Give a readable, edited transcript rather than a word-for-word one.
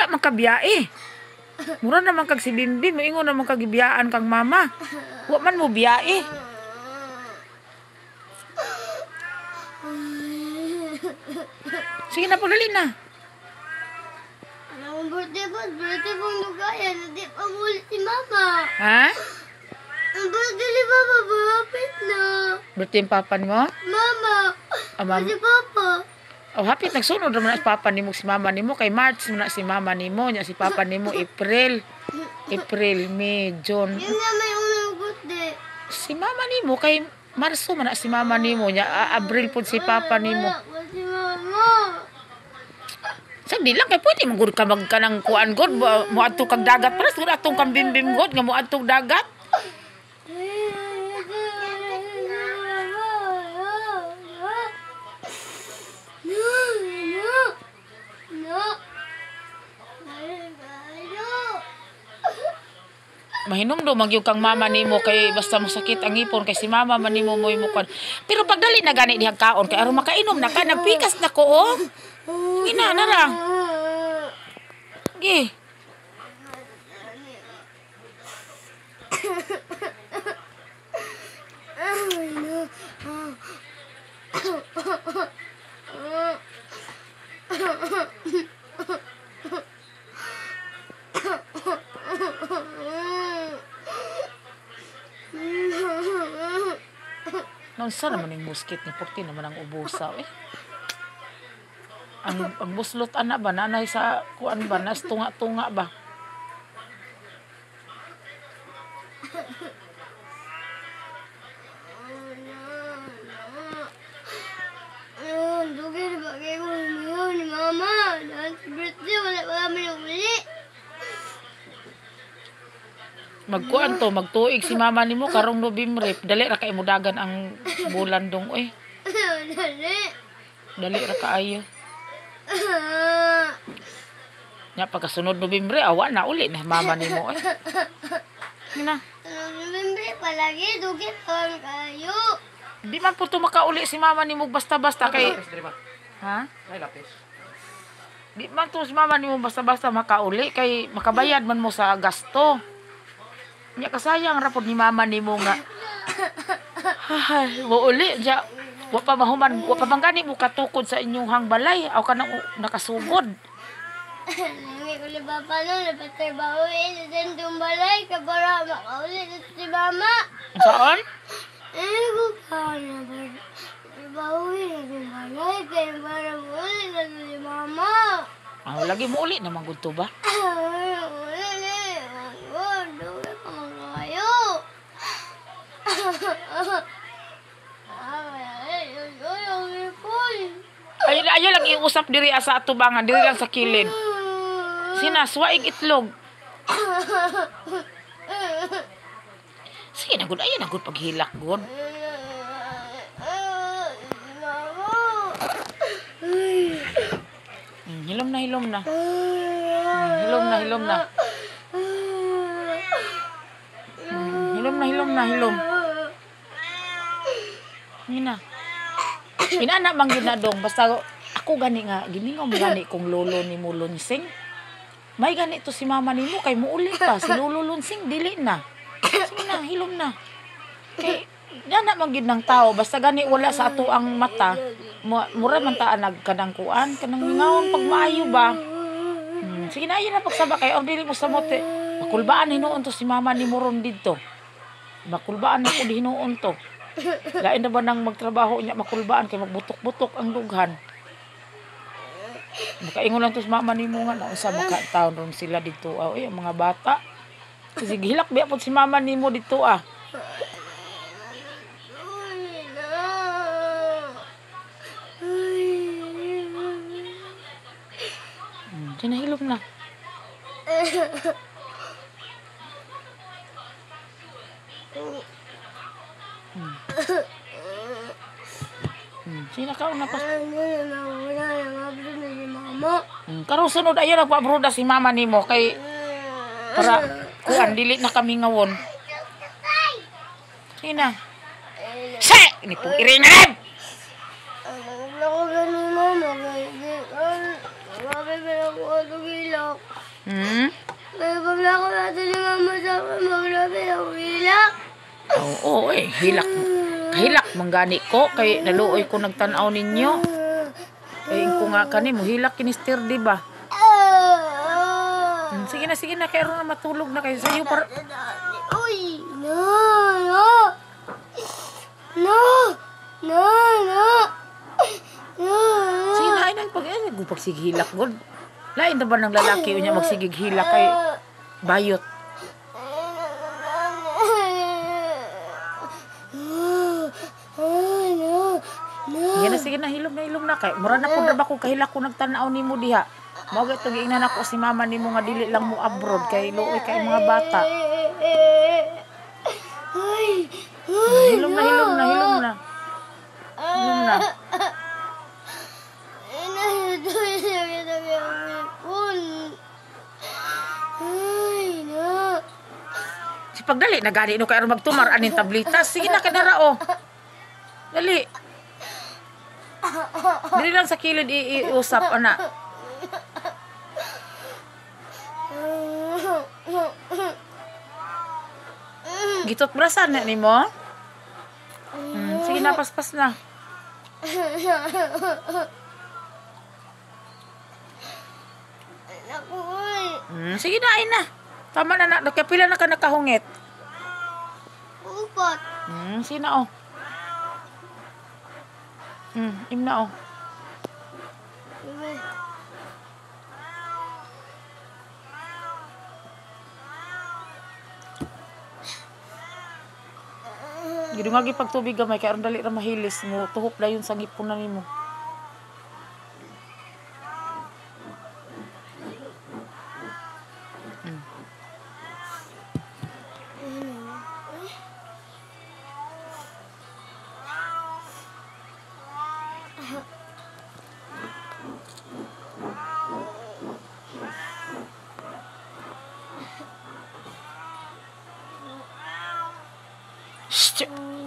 Wala man kabiyae. Mura naman kag si Bimbim, moingon naman kag gibiyaan kang mama. Wa man mo biyae. Sige na, pagdali na. Ang birthday pong lugayan, hindi pa muli si mama. Ha? Ang birthday ni mama, malapit na. Birthday yung papa mo? Mama, Ma'am. si papa. Oh, hapit nagsunod naman na si papa nimo si mama nimo kay March mo na si mama nimo nya si papa nimo April, May, June. Yun naman yung unang birthday. Si mama nimo kay Marso man na si mama nimo nya Abril pud si papa nimo. Wala si mama. Sagdi lang kay pwede magud ka magkanang kuan god mo adto kag dagat para siguro atong kang bimbim god nga mo adtong dagat. Mahinom do magyug kang mama nimo kay basta masakit ang ipon kay si mama man nimo moy mukan. Pero pagdali na gani dihang kaon kay aron makainom na ka nagpikas na ko oh. Ina na lang. Gi. Nonsa naman yung muskit ni Pukti naman ang ubusaw eh. Ang buslot ana ba nanay sa kuan ba nas tunga-tunga ba? Dugay na bagay ko ni mama. Dahil sa birthday, wala kami uli. Magkuan to, magtuig si mama nimo karong November. Dali ra kay mudagan ang bulan dong oy. Dali. Dali ra kaayo. Nya pagkasunod November awa na uli na mama nimo oy. Ina. November palagi dugay pa kayo. Di man po to makauli si mama nimo basta-basta kay ha? Ay, lapis. Di man to si mama nimo basta-basta makauli kay makabayad man mo sa gasto. Nya kasayang ra pod ni mama nimo nga. Ay, mo uli ja wa pa mahuman, wa pa bangani mo katukod sa inyong hangbalay aw kanang nakasugod. Nangi ko ni papa no, napatrabaho sa sentong balay ka para makauli si mama. Saan? Ko pa napatrabaho sa balay kaya para makauli si mama. Aw lagi mo uli naman gud to ba? Ayo lang iusap diri sa atubangan, diri lang sa kilid. Sinaswaig itlog. Sige na gud, ayo na gud paghilak gud. Hilom na, hilom na. Hilom na, hilom na. Hilom na, hilom na, hilom. Hina. Inana mang ginadong basta ako gani nga giningaw mo gani kung lolo ni mo Lunsing. May gani to si mama nimo kay muuli pa si lolo Lunsing dili na. Sige na, hilom na. Kay dana man gid ng tao basta gani wala sa ato ang mata. Mura man ta nagkanang kuan kanang ngawon pag maayo ba. Sige na ayo na pagsaba kay og dili mo sa mote. Makulbaan hinuon to si mama ni mo ron didto. Makulbaan na ko hinuon to. Lain na ba nang magtrabaho niya makulbaan kay magbutok-butok ang dughan. Makaingon lang to sa mama nimo nga unsa makataon ron sila dito ay ang mga bata. Kasi gihilak biya pod si mama nimo dito ah. Hinahilom na. Sina ka na pa. Karong sunod ayo nagpabruda si mama nimo kay para kuan dili na kami ngawon. Sina. Se, ni pong iringan. Ako ganun mama. Grabe ba ako gilak? Oo eh, hilak. Kahilak manggani ko kay naluoy ko nagtan-aw ninyo. Kay ko nga kani mo hilak kinister di ba? Sige na kay aron na matulog na kayo sayo para Uy, no, no. No, no, no. No. sige na ay nang pag hilak god. Lain na ba ng lalaki unya magsigig hilak kay bayot. Sige na hilom na kay mura na pud ra ba ko kahilak ko nagtan-aw nimo diha. Mao gyud to giingnan ako si mama nimo nga dili lang mo abroad kay luoy kay mga bata. Hilom na. Hilom na. Si pagdali na gani no kay aron magtumar aning tablitas. Sige na kanara oh. Dali. Dili lang sa kilid iusap ana. Gitot brasan na nimo? Sige na paspas na. Sige na ay na. Tama na na. Kapila na ka nakahungit. Upat. Sige na oh. Im na oh. Gidungagi pag tubig gamay kay aron dali ra mahilis mo tuhop dayon sa ngipon na nimo. Shh.